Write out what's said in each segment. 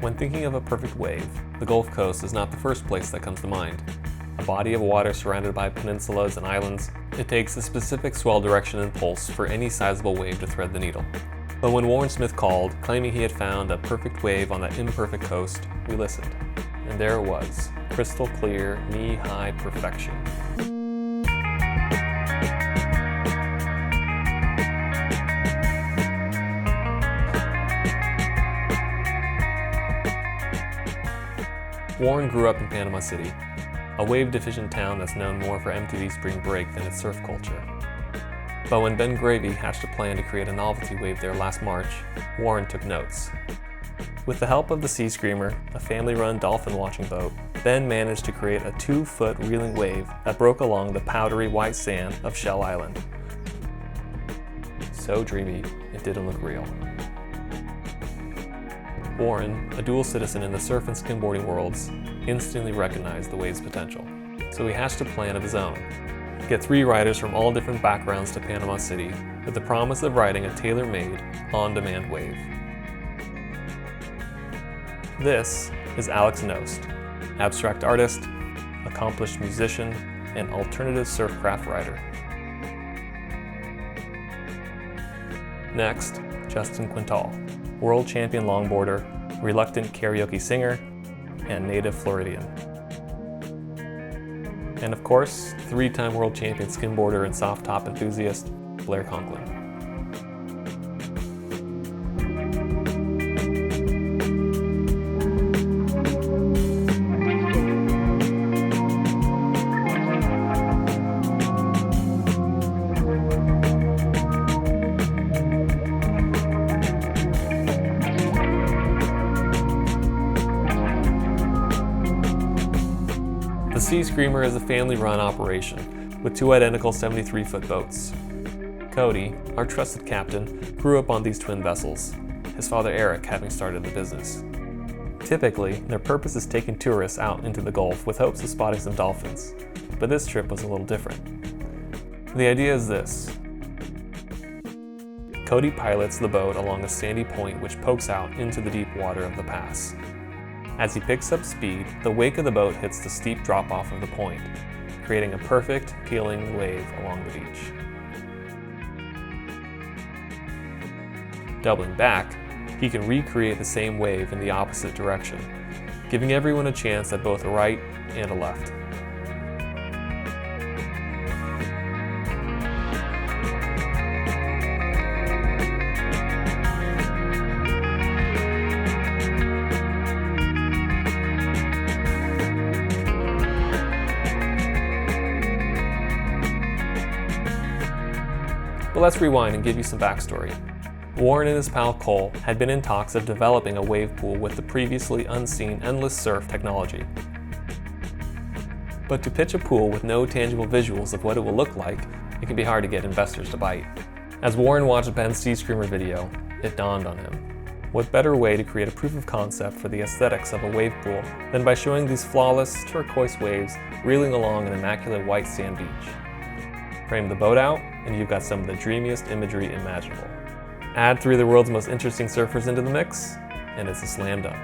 When thinking of a perfect wave, the Gulf Coast is not the first place that comes to mind. A body of water surrounded by peninsulas and islands, it takes a specific swell direction and pulse for any sizable wave to thread the needle. But when Warren Smith called, claiming he had found a perfect wave on that imperfect coast, we listened. And there it was, crystal clear, knee-high perfection. Warren grew up in Panama City, a wave-deficient town that's known more for MTV Spring Break than its surf culture. But when Ben Gravy hatched a plan to create a novelty wave there last March, Warren took notes. With the help of the Sea Screamer, a family-run dolphin-watching boat, Ben managed to create a 2-foot reeling wave that broke along the powdery white sand of Shell Island. So dreamy, it didn't look real. Warren, a dual citizen in the surf and skimboarding worlds, instantly recognized the wave's potential. So he hatched a plan of his own. Get 3 riders from all different backgrounds to Panama City with the promise of riding a tailor-made, on-demand wave. This is Alex Nost, abstract artist, accomplished musician, and alternative surfcraft rider. Next, Justin Quintal, world champion longboarder, reluctant karaoke singer, and native Floridian. And of course, 3-time world champion skimboarder and soft top enthusiast, Blair Conklin. The Sea Screamer is a family-run operation with 2 identical 73-foot boats. Cody, our trusted captain, grew up on these twin vessels, his father Eric having started the business. Typically, their purpose is taking tourists out into the Gulf with hopes of spotting some dolphins, but this trip was a little different. The idea is this. Cody pilots the boat along a sandy point which pokes out into the deep water of the pass. As he picks up speed, the wake of the boat hits the steep drop-off of the point, creating a perfect, peeling wave along the beach. Doubling back, he can recreate the same wave in the opposite direction, giving everyone a chance at both a right and a left. But let's rewind and give you some backstory. Warren and his pal Cole had been in talks of developing a wave pool with the previously unseen endless surf technology. But to pitch a pool with no tangible visuals of what it will look like, it can be hard to get investors to bite. As Warren watched Ben's Sea Screamer video, it dawned on him. What better way to create a proof of concept for the aesthetics of a wave pool than by showing these flawless turquoise waves reeling along an immaculate white sand beach? Frame the boat out, and you've got some of the dreamiest imagery imaginable. Add 3 of the world's most interesting surfers into the mix, and it's a slam dunk.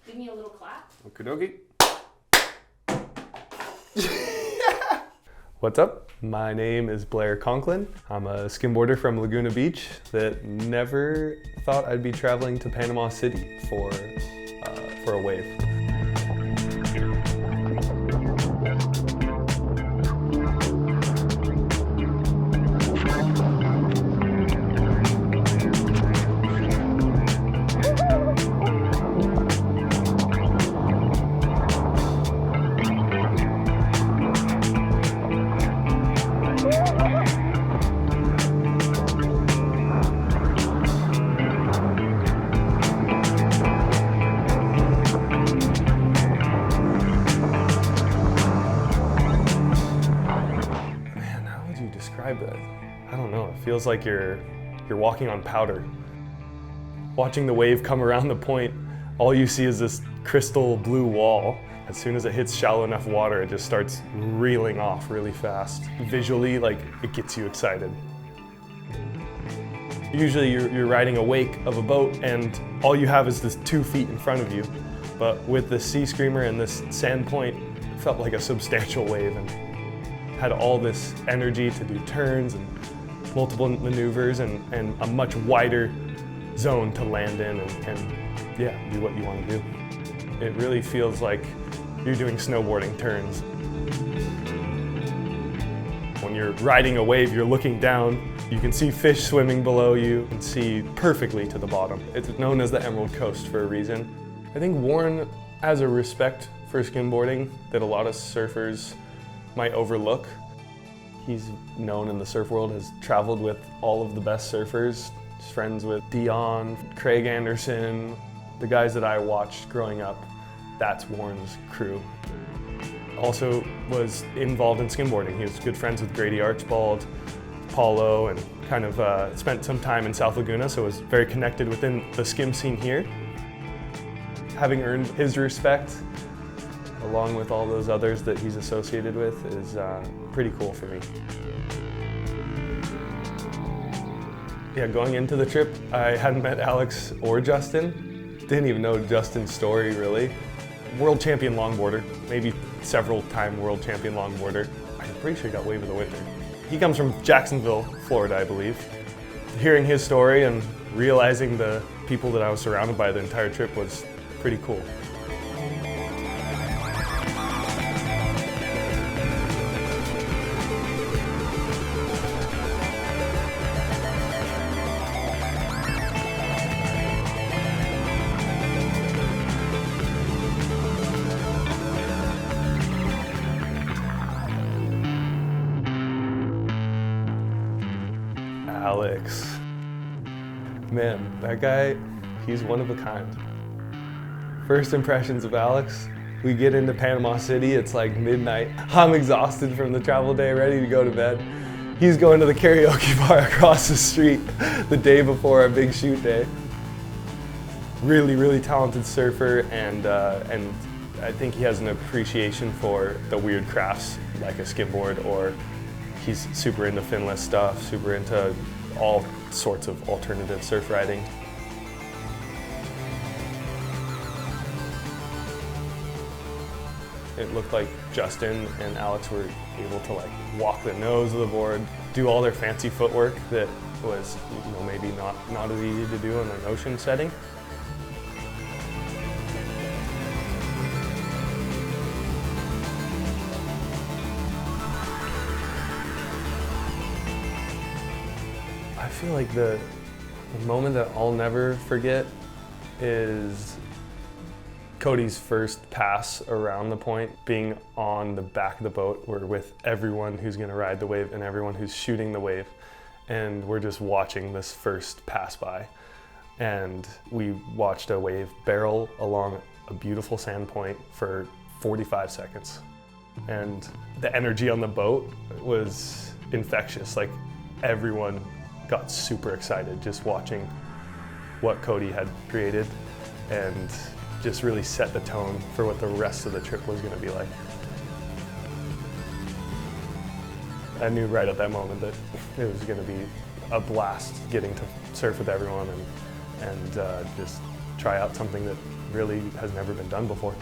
Give me a little clap. Okie dokie. What's up? My name is Blair Conklin. I'm a skimboarder from Laguna Beach that never thought I'd be traveling to Panama City for a wave. feels like you're walking on powder. Watching the wave come around the point, all you see is this crystal blue wall. As soon as it hits shallow enough water, it just starts reeling off really fast. Visually, like, it gets you excited. Usually you're riding a wake of a boat and all you have is this 2 feet in front of you. But with this sea screamer and this sand point, it felt like a substantial wave and had all this energy to do turns and multiple maneuvers and a much wider zone to land in and yeah, do what you want to do. It really feels like you're doing snowboarding turns. When you're riding a wave, you're looking down, you can see fish swimming below you and see perfectly to the bottom. It's known as the Emerald Coast for a reason. I think Warren has a respect for skimboarding that a lot of surfers might overlook. He's known in the surf world, has traveled with all of the best surfers. He's friends with Dion, Craig Anderson, the guys that I watched growing up. That's Warren's crew. Also was involved in skimboarding. He was good friends with Grady Archibald, Paulo, and kind of spent some time in South Laguna, so was very connected within the skim scene here. Having earned his respect, along with all those others that he's associated with, is pretty cool for me. Yeah, going into the trip, I hadn't met Alex or Justin. Didn't even know Justin's story, really. World champion longboarder, maybe several-time world champion longboarder. I'm pretty sure he got wave of the winter. He comes from Jacksonville, Florida, I believe. Hearing his story and realizing the people that I was surrounded by the entire trip was pretty cool. Alex. Man, that guy, he's one of a kind. First impressions of Alex, we get into Panama City, it's like midnight. I'm exhausted from the travel day, ready to go to bed. He's going to the karaoke bar across the street the day before our big shoot day. Really, really talented surfer, and I think he has an appreciation for the weird crafts like a skimboard, or he's super into finless stuff, super into all sorts of alternative surf riding. It looked like Justin and Alex were able to like walk the nose of the board, do all their fancy footwork that was, you know, maybe not as easy to do in an ocean setting. I feel like the moment that I'll never forget is Cody's first pass around the point, being on the back of the boat. We're with everyone who's gonna ride the wave and everyone who's shooting the wave. And we're just watching this first pass by. And we watched a wave barrel along a beautiful sand point for 45 seconds. And the energy on the boat was infectious. Like, everyone got super excited just watching what Cody had created, and just really set the tone for what the rest of the trip was going to be like. I knew right at that moment that it was going to be a blast getting to surf with everyone and just try out something that really has never been done before.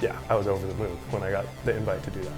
Yeah, I was over the moon when I got the invite to do that.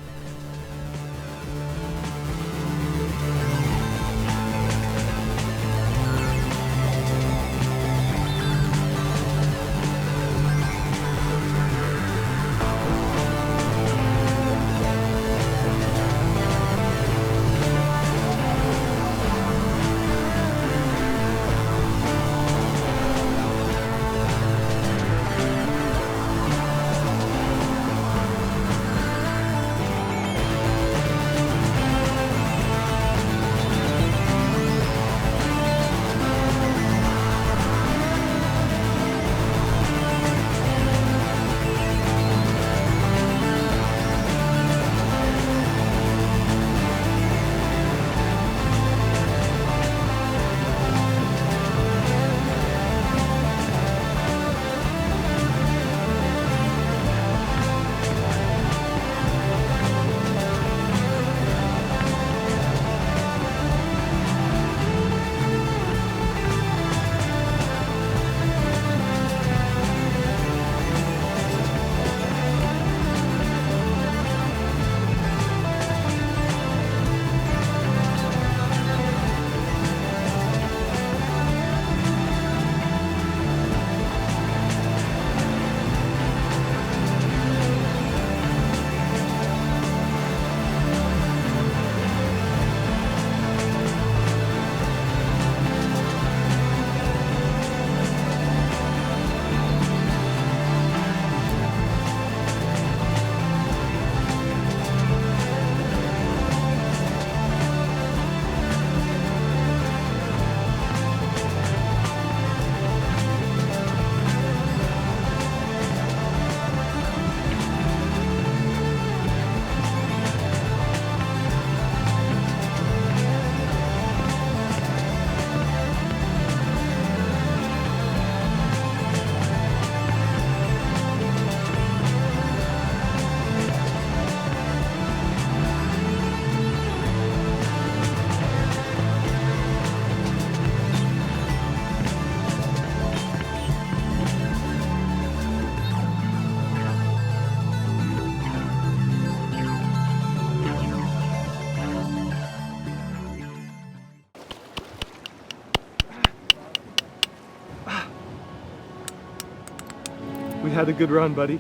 We had a good run, buddy.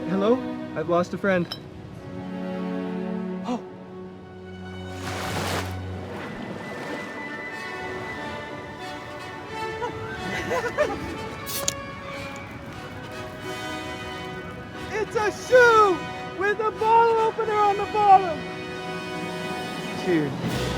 Hello? I've lost a friend. Oh. It's a shoe with a bottle opener on the bottom. Cheers.